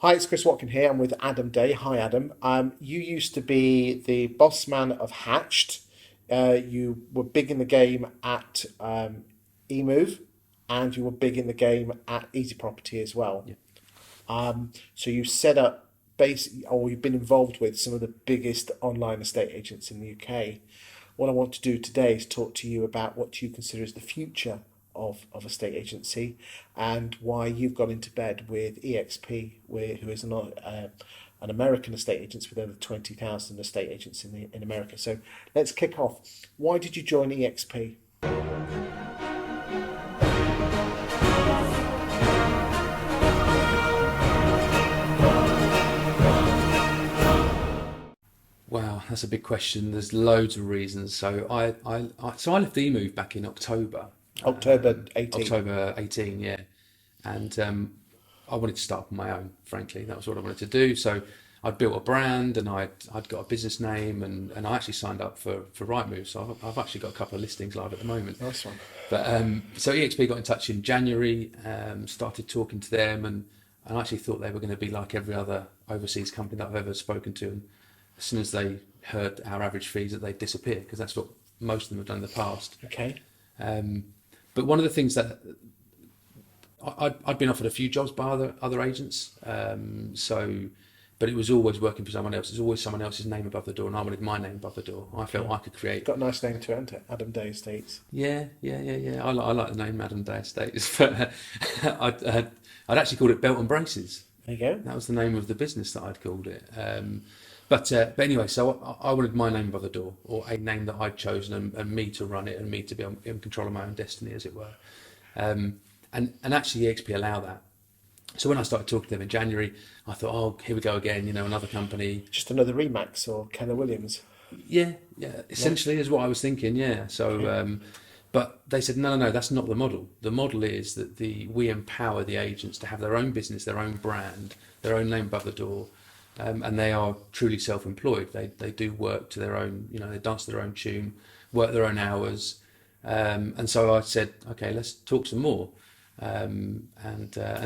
Hi, it's Chris Watkin here. I'm with Adam Day. Hi, Adam. You used to be the boss man of Hatched. You were big in the game at eMoov, and you were big in the game at EasyProperty as well. Yeah. So you set up or you've been involved with some of the biggest online estate agents in the UK. What I want to do today is talk to you about what you consider as the future of estate agency and why you've gone into bed with EXP, who is an American estate agent with over 20,000 estate agents in America. So let's kick off. Why did you join EXP? Wow, that's a big question. There's loads of reasons. So I left eMoov back in October, October 18. October 18, yeah, and I wanted to start on my own. Frankly, that was what I wanted to do. So I'd built a brand and I'd got a business name and I actually signed up for Rightmove. So I've actually got a couple of listings live at the moment. Nice one. But so EXP got in touch in January, started talking to them, and I actually thought they were going to be like every other overseas company that I've ever spoken to. And as soon as they heard our average fees, that they'd disappear because that's what most of them have done in the past. Okay. But one of the things that I'd been offered a few jobs by other agents, but it was always working for someone else. There's always someone else's name above the door, and I wanted my name above the door. I felt I could create. Got a nice name to enter, Adam Day Estates. Yeah. I like the name Adam Day Estates, but I'd actually called it Belt and Braces. There you go. That was the name of the business that I'd called it. But anyway, so I wanted my name above the door, or a name that I'd chosen, and me to run it, and me to be in control of my own destiny, as it were. And actually, EXP allow that. So when I started talking to them in January, I thought, oh, here we go again, another company. Just another Remax or Keller Williams. Yeah, essentially is what I was thinking, yeah. So, Okay. but they said, no, that's not the model. The model is that we empower the agents to have their own business, their own brand, their own name above the door, and they are truly self-employed. They do work to their own, they dance to their own tune, work their own hours, and so I said, okay, let's talk some more. And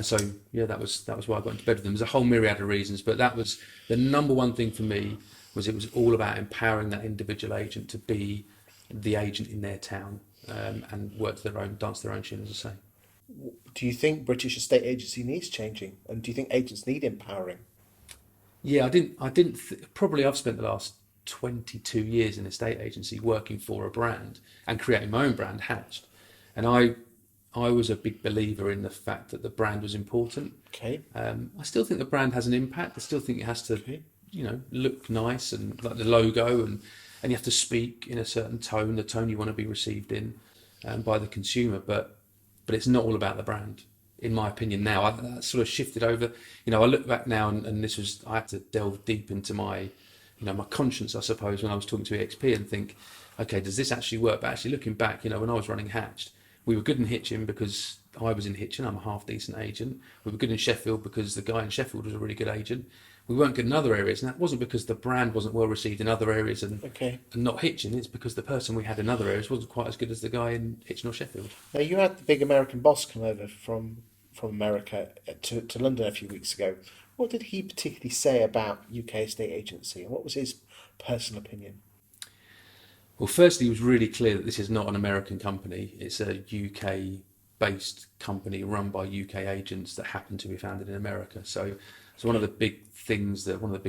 so yeah, that was why I got into bed with them. There's a whole myriad of reasons, but that was the number one thing for me. It was all about empowering that individual agent to be the agent in their town, and work to their own, dance to their own tune, as I say. Do you think British estate agency needs changing? And do you think agents need empowering? Yeah, probably I've spent the last 22 years in estate agency working for a brand and creating my own brand, Hatched, and I was a big believer in the fact that the brand was important. Okay. I still think the brand has an impact. I still think it has to, Okay. look nice, and like the logo, and you have to speak in a certain tone, the tone you want to be received in, by the consumer. But it's not all about the brand, in my opinion. Now that sort of shifted over. I look back now, and I had to delve deep into my, my conscience, I suppose, when I was talking to EXP and think, okay, does this actually work? But actually looking back, when I was running Hatched, we were good in Hitchin because I was in Hitchin. I'm a half decent agent. We were good in Sheffield because the guy in Sheffield was a really good agent. We weren't good in other areas, and that wasn't because the brand wasn't well received in other areas Okay. and not Hitchin. It's because the person we had in other areas wasn't quite as good as the guy in Hitchin or Sheffield. Now you had the big American boss come over from America to London a few weeks ago. What did he particularly say about UK estate agency, and what was his personal opinion? Well, firstly, it was really clear that this is not an American company. It's a UK-based company run by UK agents that happen to be founded in America. So one of the big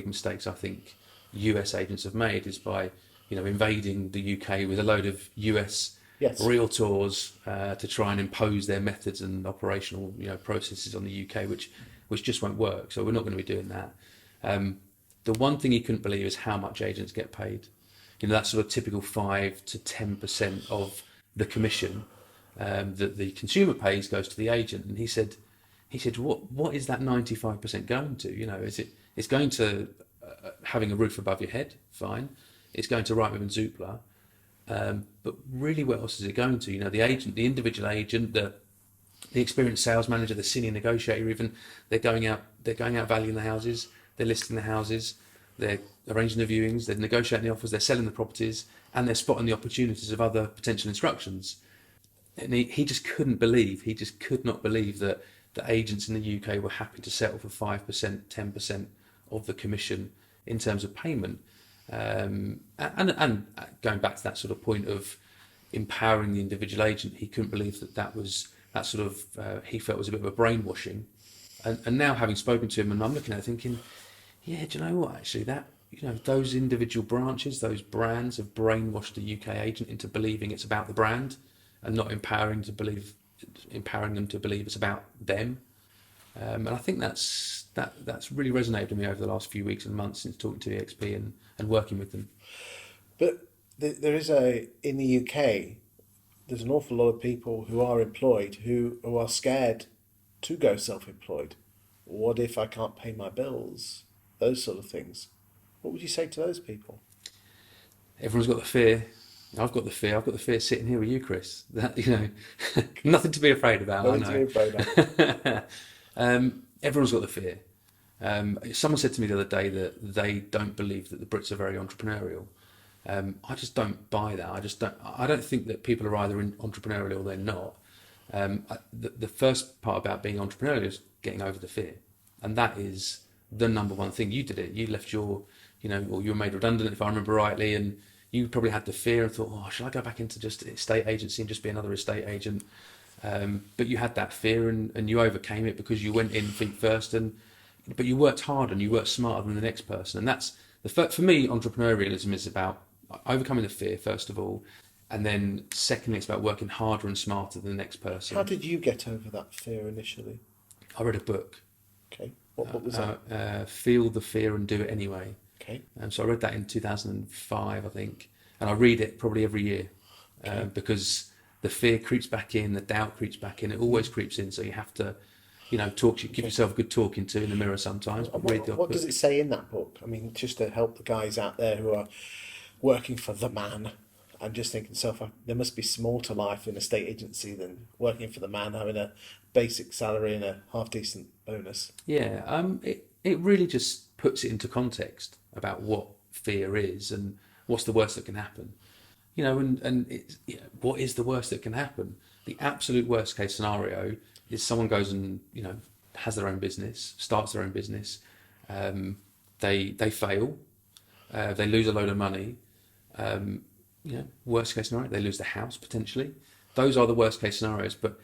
mistakes I think US agents have made is by, invading the UK with a load of US Yes. realtors, to try and impose their methods and operational, processes on the UK, which just won't work. So we're not going to be doing that. The one thing he couldn't believe is how much agents get paid. That sort of typical 5 to 10% of the commission, that the consumer pays goes to the agent. And he said, what is that 95% going to? It's going to, having a roof above your head, fine. It's going to Rightmove and Zoopla, but really, what else is it going to? The agent, the individual agent, the experienced sales manager, the senior negotiator, even they're going out valuing the houses, they're listing the houses, they're arranging the viewings, they're negotiating the offers, they're selling the properties, and they're spotting the opportunities of other potential instructions. And he just could not believe that that agents in the UK were happy to settle for 5%, 10% of the commission in terms of payment. And going back to that sort of point of empowering the individual agent, he couldn't believe that sort of he felt was a bit of a brainwashing. And now having spoken to him, and I'm looking at it thinking, yeah, do you know what? Actually, those individual branches, those brands have brainwashed the UK agent into believing it's about the brand, and not empowering them to believe it's about them. And I think that's really resonated with me over the last few weeks and months since talking to EXP and working with them. But there is in the UK, there's an awful lot of people who are employed who are scared to go self-employed. What if I can't pay my bills? Those sort of things. What would you say to those people? Everyone's got the fear. I've got the fear. I've got the fear sitting here with you, Chris. That nothing to be afraid about. Nothing to be afraid of. Everyone's got the fear. Someone said to me the other day that they don't believe that the Brits are very entrepreneurial. I just don't buy that. I don't think that people are either entrepreneurial or they're not. The first part about being entrepreneurial is getting over the fear, and that is the number one thing. You did it. You left or you were made redundant, if I remember rightly, and you probably had the fear and thought, oh, should I go back into just estate agency and just be another estate agent? But you had that fear and you overcame it because you went in feet first, but you worked hard and you worked smarter than the next person. And that's for me, entrepreneurialism is about overcoming the fear, first of all, and then secondly, it's about working harder and smarter than the next person. How did you get over that fear initially? I read a book. Okay. What book was that? Feel the Fear and Do It Anyway. Okay. So I read that in 2005, I think, and I read it probably every year because the fear creeps back in, the doubt creeps back in, it always creeps in. So you have to, give yourself a good talking to in the mirror sometimes. But what does it say in that book? I mean, just to help the guys out there who are working for the man and just thinking to themselves, there must be more to life in a estate agency than working for the man, having a basic salary and a half decent bonus. Yeah, it really just puts it into context about what fear is and what's the worst that can happen. What is the worst that can happen? The absolute worst case scenario is someone goes and has their own business, starts their own business, they fail, they lose a load of money. Worst case scenario, they lose the house potentially. Those are the worst case scenarios. But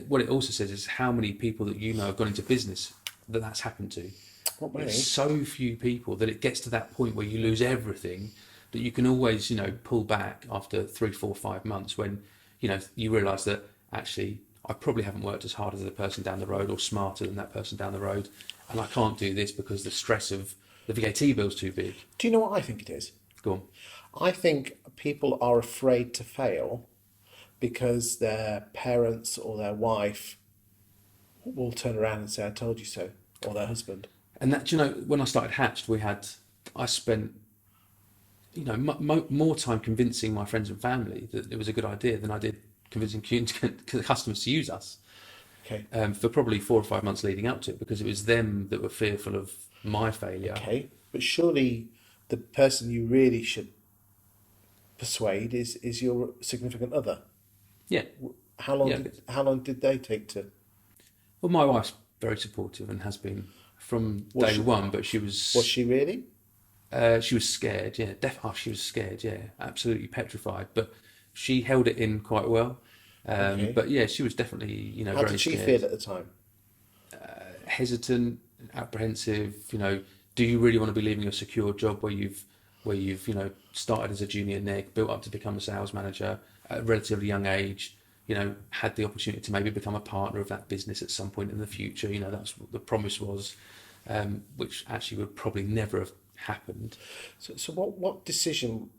what it also says is how many people that have gone into business that's happened to. Not many. There's so few people that it gets to that point where you lose everything, that you can always pull back after 3, 4, 5 months when you realise that actually I probably haven't worked as hard as the person down the road or smarter than that person down the road, and I can't do this because the stress of the VAT bill's too big. Do you know what I think it is? Go on. I think people are afraid to fail because their parents or their wife will turn around and say, I told you so, or their husband. And that, when I started Hatched, I spent, more time convincing my friends and family that it was a good idea than I did convincing customers to use us. Okay. For probably 4 or 5 months leading up to it, because it was them that were fearful of my failure. Okay, but surely the person you really should persuade is your significant other. Yeah. How long did they take to? Well, my wife's very supportive and has been from day one, but she was... Was she really? She was scared, yeah. She was scared, yeah. Absolutely petrified, but she held it in quite well. Okay. But yeah, she was definitely, How very did she scared. feel at the time? Hesitant, apprehensive. Do you really want to be leaving a secure job where you've started as a junior neg, built up to become a sales manager at a relatively young age, had the opportunity to maybe become a partner of that business at some point in the future. That's what the promise was, which actually would probably never have happened. So what decision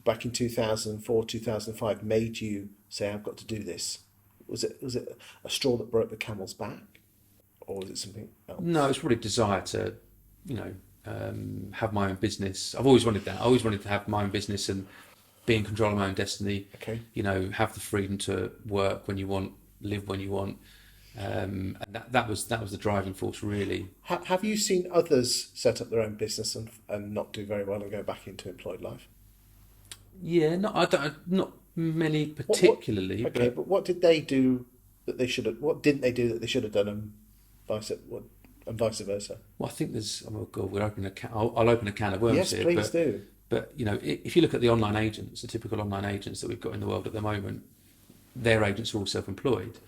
back in 2004, 2005 made you say, I've got to do this? Was it a straw that broke the camel's back, or was it something else? No, it's probably desire to, have my own business. I've always wanted that. I always wanted to have my own business and be in control of my own destiny. Okay. Have the freedom to work when you want, live when you want. And that was the driving force, really. Have you seen others set up their own business and not do very well and go back into employed life? Yeah, not many particularly. But what did they do that they should have? What didn't they do that they should have done, and vice versa? Well, I think there's. Oh God, we're opening a can. I'll open a can of worms Yes, here. please do. But if you look at the online agents, the typical online agents that we've got in the world at the moment, their agents are all self-employed.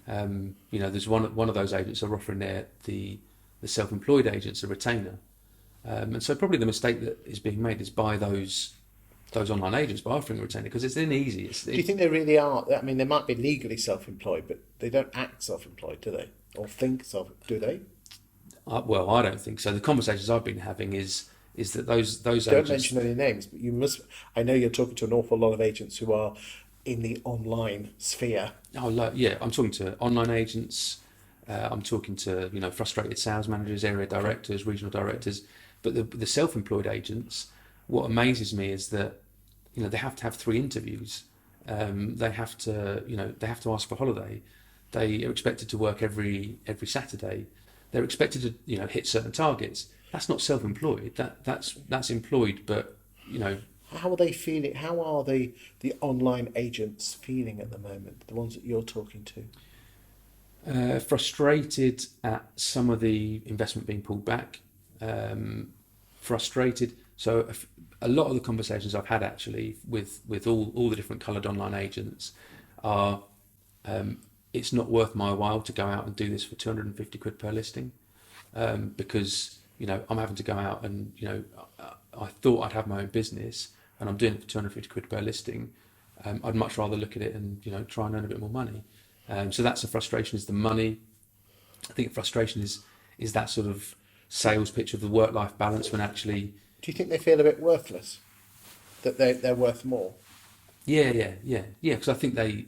There's one of those agents are offering the self-employed agents a retainer, and so probably the mistake that is being made is by those online agents by offering a retainer, because it's then easy. Do you think they really are? I mean, they might be legally self-employed, but they don't act self-employed, do they? Or think do they? Well, I don't think so. The conversations I've been having is that those Don't agents. mention any names, but you must. I know you're talking to an awful lot of agents who are in the online sphere. Yeah, I'm talking to online agents. I'm talking to frustrated sales managers, area directors, regional directors. But the self-employed agents, what amazes me is that they have to have 3 interviews. They have to ask for holiday. They are expected to work every Saturday. They're expected to hit certain targets. That's not self-employed. That's employed, but How are they feeling? How are the online agents feeling at the moment? The ones that you're talking to? Frustrated at some of the investment being pulled back. Frustrated. So a lot of the conversations I've had actually with all the different coloured online agents are, it's not worth my while to go out and do this for 250 quid per listing, because I'm having to go out and I thought I'd have my own business and I'm doing it for 250 quid per listing. I'd much rather look at it and try and earn a bit more money. So that's the frustration, is the money. I think frustration is that sort of sales pitch of the work-life balance, when actually. Do you think they feel a bit worthless? That they're worth more? Yeah. Because I think they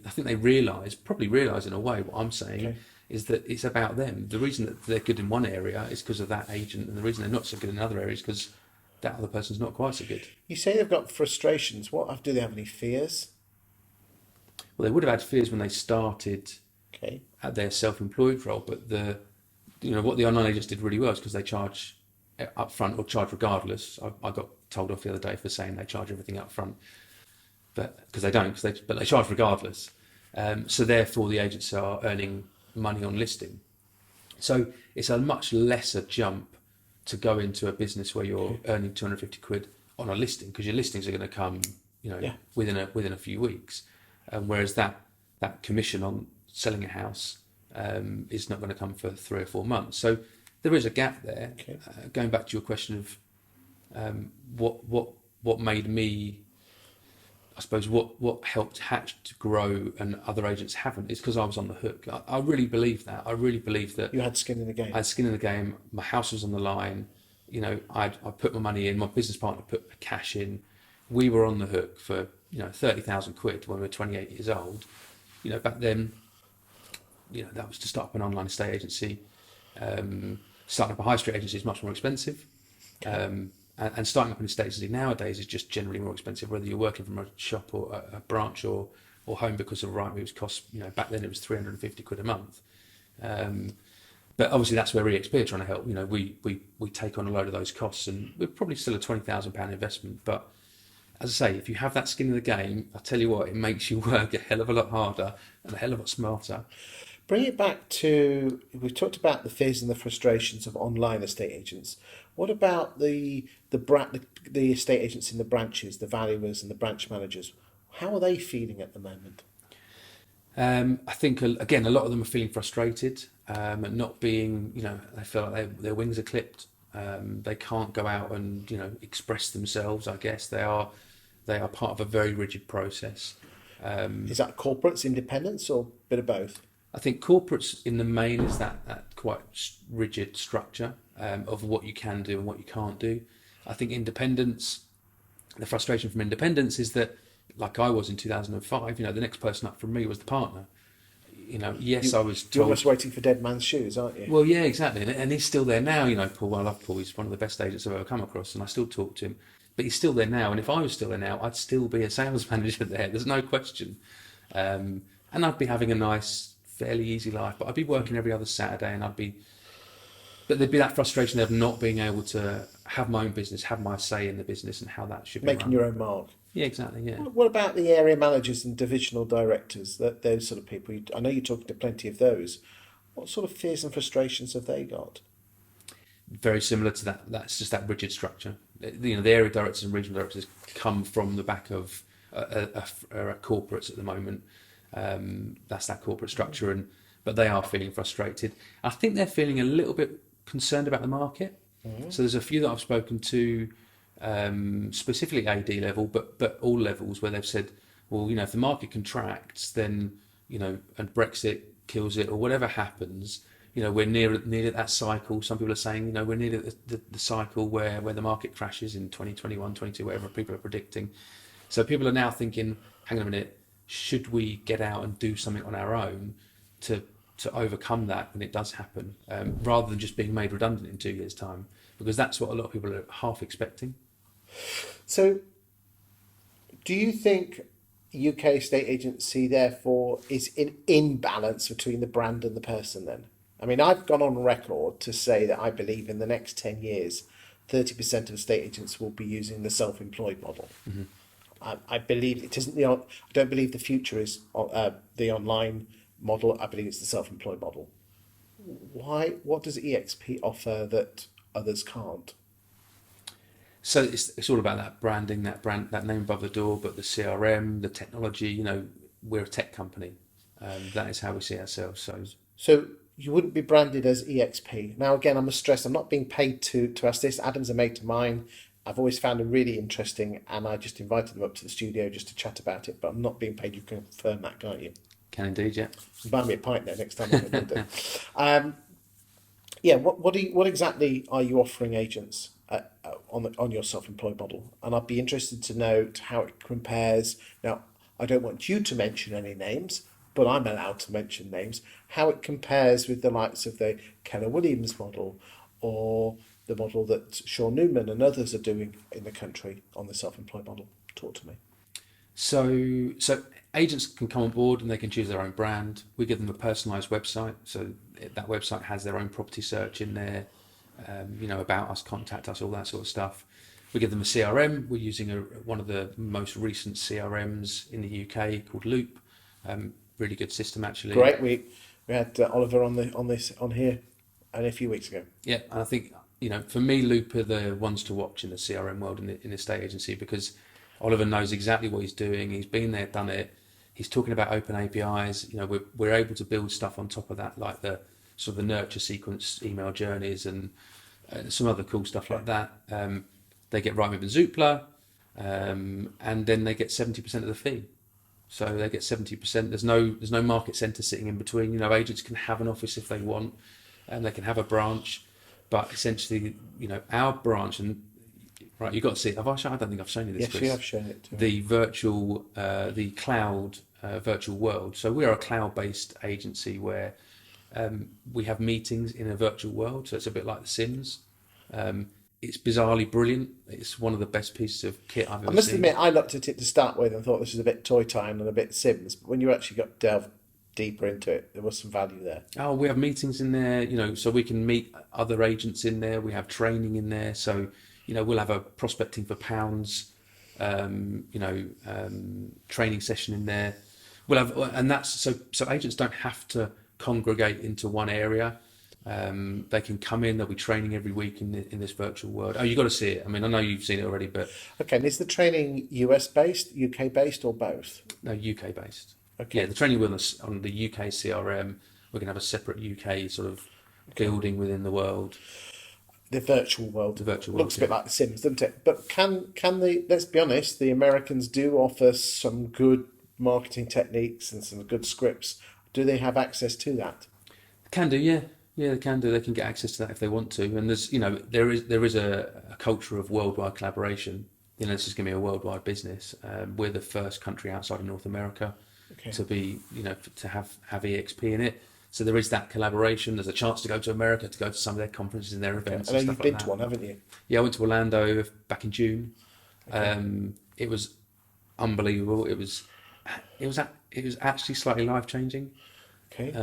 probably realise in a way what I'm saying. Okay. Is that it's about them. The reason that they're good in one area is because of that agent, and the reason they're not so good in another area is because that other person's not quite so good. You say they've got frustrations. Do they have any fears? Well, they would have had fears when they started Okay. at their self-employed role, but what the online agents did really well is because they charge up front or charge regardless. I got told off the other day for saying they charge everything up front, but because they don't, but they charge regardless. So therefore, the agents are earning money on listing. So it's a much lesser jump to go into a business where you're earning 250 quid on a listing, because your listings are going to come within a few weeks, whereas that commission on selling a house is not going to come for 3 or 4 months. So there is a gap there. Okay. Going back to your question of what made me, I suppose what helped Hatch to grow and other agents haven't, is because I was on the hook. I really believe that. I really believe that You had skin in the game. I had skin in the game. My house was on the line. I put my money in. My business partner put cash in. We were on the hook for 30,000 quid when we were 28 years old. Back then, that was to start up an online estate agency. Starting up a high street agency is much more expensive. And starting up an estate agency nowadays is just generally more expensive, whether you're working from a shop or a branch or home, because of Rightmove's cost. Back then it was 350 quid a month. But obviously that's where EXP are trying to help. We take on a load of those costs, and we're probably still a £20,000 investment. But as I say, if you have that skin in the game, I tell you what, it makes you work a hell of a lot harder and a hell of a lot smarter. Bring it back to, we've talked about the fears and the frustrations of online estate agents. What about the estate agents in the branches, the valuers and the branch managers? How are they feeling at the moment? I think, again, a lot of them are feeling frustrated at not being, they feel like their wings are clipped. They can't go out and, express themselves, I guess. They are part of a very rigid process. Is that corporates, independents, or a bit of both? I think corporates in the main is that quite rigid structure of what you can do and what you can't do. I think independents, the frustration from independents is that, like I was in 2005, the next person up from me was the partner. Yes, I was told. You're almost waiting for dead man's shoes, aren't you? Well, yeah, exactly. And he's still there now. Paul, I love Paul. He's one of the best agents I've ever come across, and I still talk to him. But he's still there now. And if I was still there now, I'd still be a sales manager there. There's no question. And I'd be having a nice, fairly easy life, but I'd be working every other Saturday, and but there'd be that frustration of not being able to have my own business, have my say in the business and how that should be Making run. your own mark. Yeah, exactly. Yeah. What about the area managers and divisional directors? That those sort of people. I know you're talking to plenty of those. What sort of fears and frustrations have they got? Very similar to that. That's just that rigid structure. You know, the area directors and regional directors come from the back of corporates at the moment. That's that corporate structure, and but they are feeling frustrated. I think they're feeling a little bit concerned about the market. So there's a few that I've spoken to, specifically AD level, but all levels, where they've said, well, you know, if the market contracts, then, you know, and Brexit kills it or whatever happens, you know, we're near that cycle. Some people are saying, you know, we're near the cycle where the market crashes in 2021, 22, whatever people are predicting. So people are now thinking, hang on a minute, should we get out and do something on our own to overcome that when it does happen, rather than just being made redundant in 2 years' time? Because that's what a lot of people are half expecting. So, do you think UK estate agency therefore is in imbalance between the brand and the person then? I mean, I've gone on record to say that I believe in the next 10 years, 30% of estate agents will be using the self-employed model. Mm-hmm. I believe it isn't I don't believe the future is the online model. I believe it's the self-employed model. Why? What does EXP offer that others can't? So it's all about that branding, that name above the door, but the CRM, the technology. You know, we're a tech company. That is how we see ourselves. So you wouldn't be branded as EXP. Now, again, I must stress, I'm not being paid to ask this. Adam's a mate of mine. I've always found him really interesting, and I just invited him up to the studio just to chat about it, but I'm not being paid. You can confirm that, can't you? Can indeed, yeah. Buy me a pint there next time I'm in London. Yeah, what exactly are you offering agents on your self-employed model? And I'd be interested to note how it compares. Now, I don't want you to mention any names, but I'm allowed to mention names. How it compares with the likes of the Keller Williams model, or the model that Sean Newman and others are doing in the country on the self-employed model. Talk to me. So agents can come on board and they can choose their own brand. We give them a personalised website, so that website has their own property search in there, you know, about us, contact us, all that sort of stuff. We give them a CRM. We're using one of the most recent CRMs in the UK called Loop. Really good system, actually. Great. We had Oliver on here only a few weeks ago. Yeah, and I think, you know, for me, Loop are the ones to watch in the CRM world in the estate agency, because Oliver knows exactly what he's doing. He's been there, done it. He's talking about open APIs. You know, we're able to build stuff on top of that, like the sort of the nurture sequence email journeys and some other cool stuff like that. They get Rightmove and Zoopla, and then they get 70% of the fee. So they get 70%. There's no market centre sitting in between. You know, agents can have an office if they want, and they can have a branch, but essentially, you know, our branch, and right, you've got to see it. Have I shown? I don't think I've shown you this. Yes, Chris. you have shown it to me. The virtual, the cloud virtual world. So we are a cloud-based agency where we have meetings in a virtual world. So it's a bit like The Sims. It's bizarrely brilliant. It's one of the best pieces of kit I've ever seen. I must admit, I looked at it to start with and thought this was a bit Toy Time and a bit Sims. But when you actually got delved deeper into it, there was some value there. Oh, we have meetings in there, you know, so we can meet other agents in there. We have training in there. So, you know, we'll have a prospecting for pounds, training session in there. We'll have, and that's so agents don't have to congregate into one area. They can come in. There'll be training every week in this virtual world. Oh, you got to see it. I mean, I know you've seen it already, but okay. And is the training US based, UK based, or both? No, UK based. Okay. Yeah, the training will on the UK CRM. We're going to have a separate UK sort of building within the world. The virtual world. The virtual world looks a bit like The Sims, doesn't it? But can the, let's be honest, the Americans do offer some good marketing techniques and some good scripts. Do they have access to that? Can do, yeah. Yeah, they can do. They can get access to that if they want to. And there's, you know, there is a culture of worldwide collaboration. You know, this is going to be a worldwide business. We're the first country outside of North America to be, you know, to have EXP in it. So there is that collaboration. There's a chance to go to America, to go to some of their conferences and their events. I know and you've stuff been like to that. one, haven't you? Yeah, I went to Orlando back in June. Okay. It was unbelievable. It was actually slightly life changing. Okay.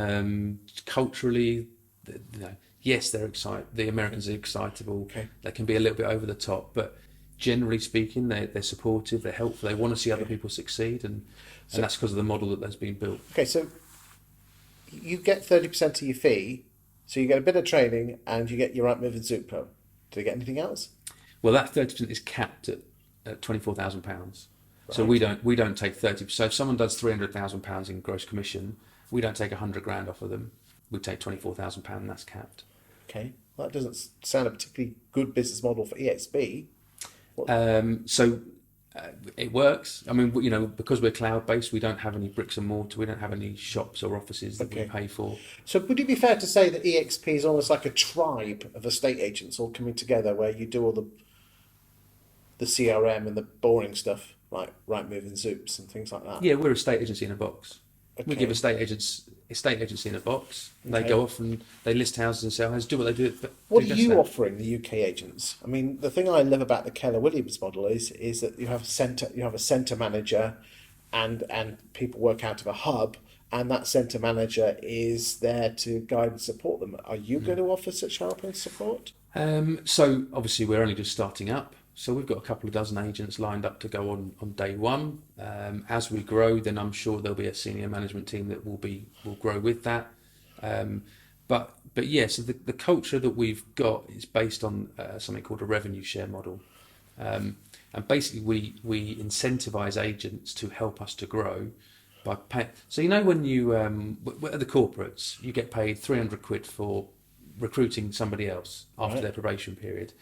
Culturally, you know, yes, they're excited. The Americans are excitable. Okay. They can be a little bit over the top, but generally speaking, they're supportive, they're helpful, they want to see other Okay. people succeed, and So- that's because of the model that's been built. Okay, so you get 30% of your fee, so you get a bit of training and you get your Right Move and Super. Do they get anything else? Well, that 30% is capped at £24,000. So Right. we don't take 30%. So if someone does £300,000 in gross commission, we don't take 100 grand off of them. We take £24,000, and that's capped. Okay, well, that doesn't sound a particularly good business model for EXP. So it works. I mean, you know, because we're cloud based, we don't have any bricks and mortar. We don't have any shops or offices that we Okay. pay for. So would it be fair to say that EXP is almost like a tribe of estate agents all coming together where you do all the CRM and the boring stuff like Right Move and Zoops and things like that? Yeah, we're a estate agency in a box. We Okay. give estate agency in a box. And Okay. they go off and they list houses and sell houses, do what they do. But What do are just you that. offering the UK agents? I mean, the thing I love about the Keller Williams model is that you have a centre manager, and people work out of a hub, and that centre manager is there to guide and support them. Are you going to offer such help and support? So obviously we're only just starting up. So we've got a couple of dozen agents lined up to go on day one. As we grow, then I'm sure there'll be a senior management team that will grow with that. But yeah, so the culture that we've got is based on something called a revenue share model. And basically we incentivize agents to help us to grow by pay. So you know when you at the corporates, you get paid 300 quid for recruiting somebody else after Right. their probation period.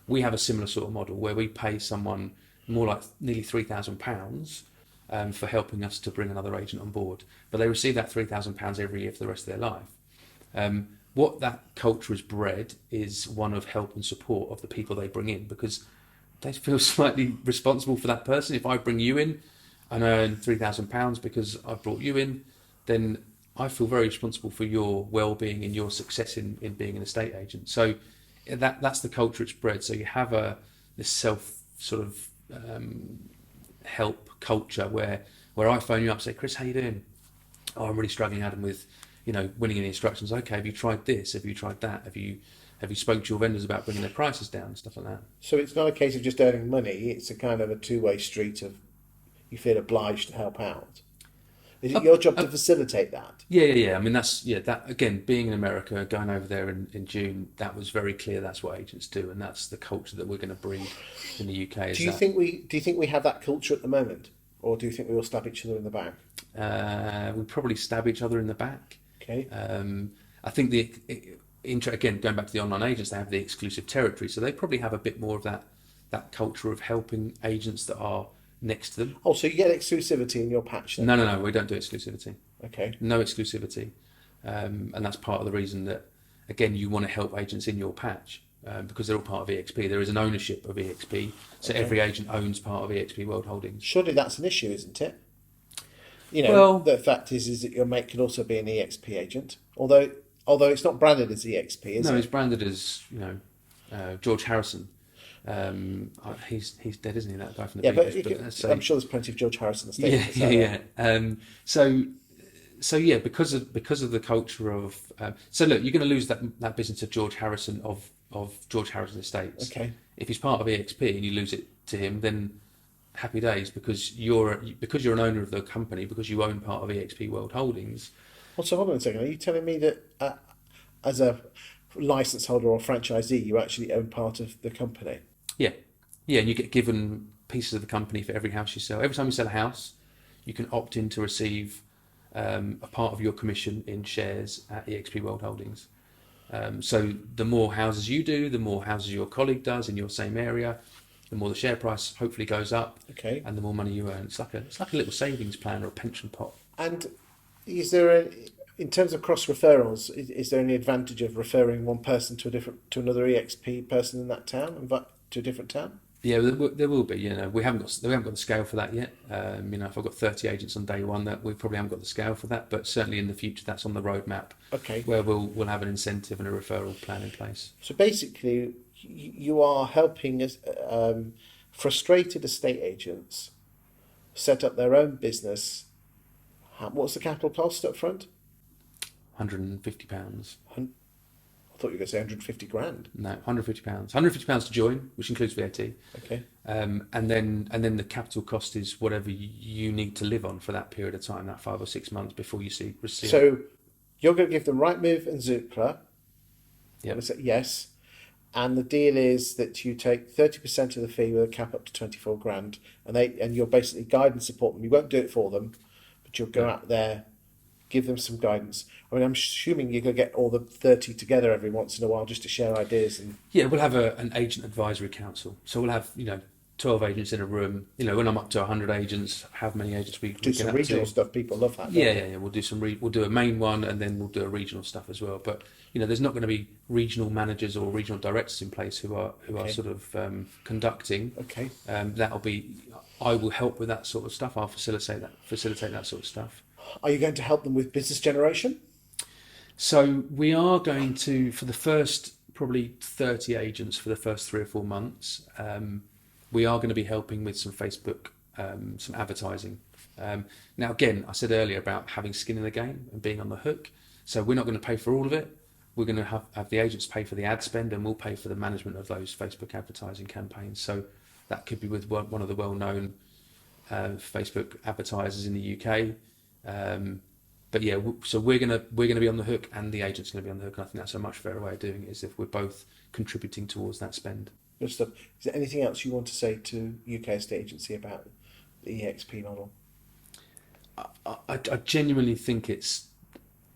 We have a similar sort of model where we pay someone more like nearly £3,000 for helping us to bring another agent on board. But they receive that £3,000 every year for the rest of their life. What that culture has bred is one of help and support of the people they bring in, because they feel slightly responsible for that person. If I bring you in and earn £3,000 because I brought you in, then I feel very responsible for your well-being and your success in being an estate agent. So that's the culture it's bred. So you have this self sort of help culture where I phone you up and say, Chris, how you doing? Oh, I'm really struggling, Adam, with winning any instructions. Okay, have you tried this? Have you tried that? Have you spoken to your vendors about bringing their prices down and stuff like that? So it's not a case of just earning money, it's a kind of a two-way street of you feel obliged to help out. Is it your job to facilitate that? Yeah. I mean, that again, being in America, going over there in June, that was very clear. That's what agents do, and that's the culture that we're going to breed in the UK. Do you think we have that culture at the moment, or do you think we all stab each other in the back? We probably stab each other in the back. Okay. I think again, going back to the online agents, they have the exclusive territory, so they probably have a bit more of that culture of helping agents that are next to them. Oh, so you get exclusivity in your patch then? No, we don't do exclusivity. Okay. No exclusivity, and that's part of the reason that, again, you want to help agents in your patch because they're all part of EXP. There is an ownership of EXP, so Okay. every agent owns part of EXP World Holdings. Surely that's an issue, isn't it? You know, Well- the fact is that your mate can also be an EXP agent, although it's not branded as EXP, is No, it? he's branded as George Harrison. He's dead, isn't he? That guy from the Yeah, but Beatles. I'm sure there's plenty of George Harrison estates. Yeah. So yeah, because of the culture of so look, you're going to lose that business of George Harrison of George Harrison Estates. Okay. If he's part of EXP and you lose it to him, then happy days, because you're an owner of the company, because you own part of EXP World Holdings. Well, so hold on a second. Are you telling me that as a license holder or franchisee, you actually own part of the company? Yeah, and you get given pieces of the company for every house you sell. Every time you sell a house, you can opt in to receive a part of your commission in shares at EXP World Holdings. So the more houses you do, the more houses your colleague does in your same area, the more the share price hopefully goes up, Okay. and the more money you earn. It's like a little savings plan or a pension pot. And is there in terms of cross referrals, is there any advantage of referring one person to another EXP person in that town and to a different town? Yeah, there will be. We haven't got the scale for that yet. If I've got 30 agents on day one, that we probably haven't got the scale for that. But certainly in the future, that's on the roadmap. Okay. Where we'll have an incentive and a referral plan in place. So basically, you are helping frustrated estate agents set up their own business. What's the capital cost up front? £150. I thought you were going to say 150 grand. No, £150. £150 to join, which includes VAT. Okay. And then the capital cost is whatever you need to live on for that period of time, that 5 or 6 months before you receive. So you're going to give them Rightmove and Zoopla. Yep. Yes. And the deal is that you take 30% of the fee with a cap up to 24 grand, and you'll basically guide and support them. You won't do it for them, but you'll go out there, give them some guidance. I mean, I'm assuming you're going to get all the 30 together every once in a while just to share ideas. And Yeah, we'll have an agent advisory council. So we'll have 12 agents in a room. When I'm up to 100 agents, how many agents we do can some up regional to. stuff. People love that. Yeah. We'll do we'll do a main one, and then we'll do a regional stuff as well. But there's not going to be regional managers or regional directors in place who are sort of conducting. Okay. That'll be. I will help with that sort of stuff. I'll facilitate that sort of stuff. Are you going to help them with business generation? So we are going to, for the first probably 30 agents for the first 3 or 4 months, we are going to be helping with some Facebook, some advertising. Now, again, I said earlier about having skin in the game and being on the hook. So we're not going to pay for all of it. We're going to have the agents pay for the ad spend, and we'll pay for the management of those Facebook advertising campaigns. So that could be with one of the well-known Facebook advertisers in the UK. But yeah, so we're gonna be on the hook, and the agent's gonna be on the hook. And I think that's a much fairer way of doing it, is if we're both contributing towards that spend. Good stuff. Is there anything else you want to say to UK Estate Agency about the EXP model? I genuinely think it's,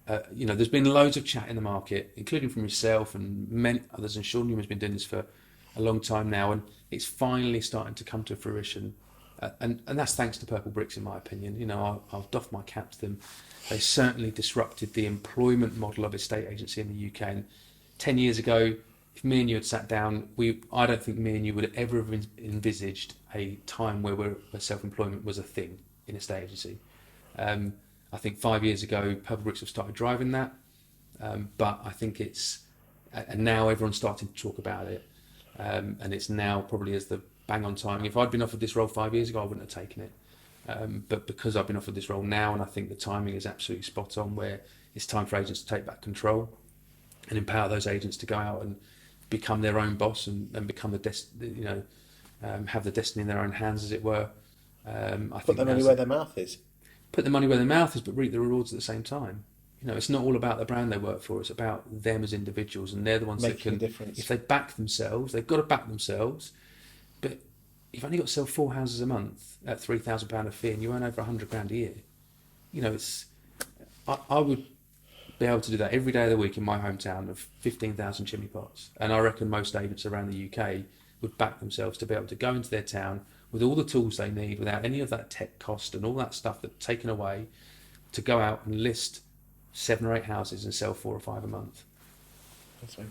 there's been loads of chat in the market, including from yourself and many others, and Sean Newman's been doing this for a long time now, and it's finally starting to come to fruition. And that's thanks to Purple Bricks, in my opinion. I'll doff my cap to them. They certainly disrupted the employment model of estate agency in the UK. And 10 years ago, if me and you had sat down, I don't think me and you would have ever have envisaged a time where self-employment was a thing in estate agency. I think 5 years ago, Purple Bricks have started driving that. But I think and now everyone's starting to talk about it. And it's now probably as the bang on timing. If I'd been offered this role 5 years ago, I wouldn't have taken it. But because I've been offered this role now, and I think the timing is absolutely spot on, where it's time for agents to take back control and empower those agents to go out and become their own boss and become have the destiny in their own hands, as it were. Put their money where their mouth is. Put their money where their mouth is, but reap the rewards at the same time. It's not all about the brand they work for. It's about them as individuals, and they're the ones Making that can. a difference. If they back themselves, they've got to back themselves. But you've only got to sell 4 houses a month at £3,000 a fee, and you earn over £100,000 a year. I would be able to do that every day of the week in my hometown of 15,000 chimney pots, and I reckon most agents around the UK would back themselves to be able to go into their town with all the tools they need, without any of that tech cost and all that stuff that's taken away, to go out and list 7 or 8 houses and sell 4 or 5 a month. That's right.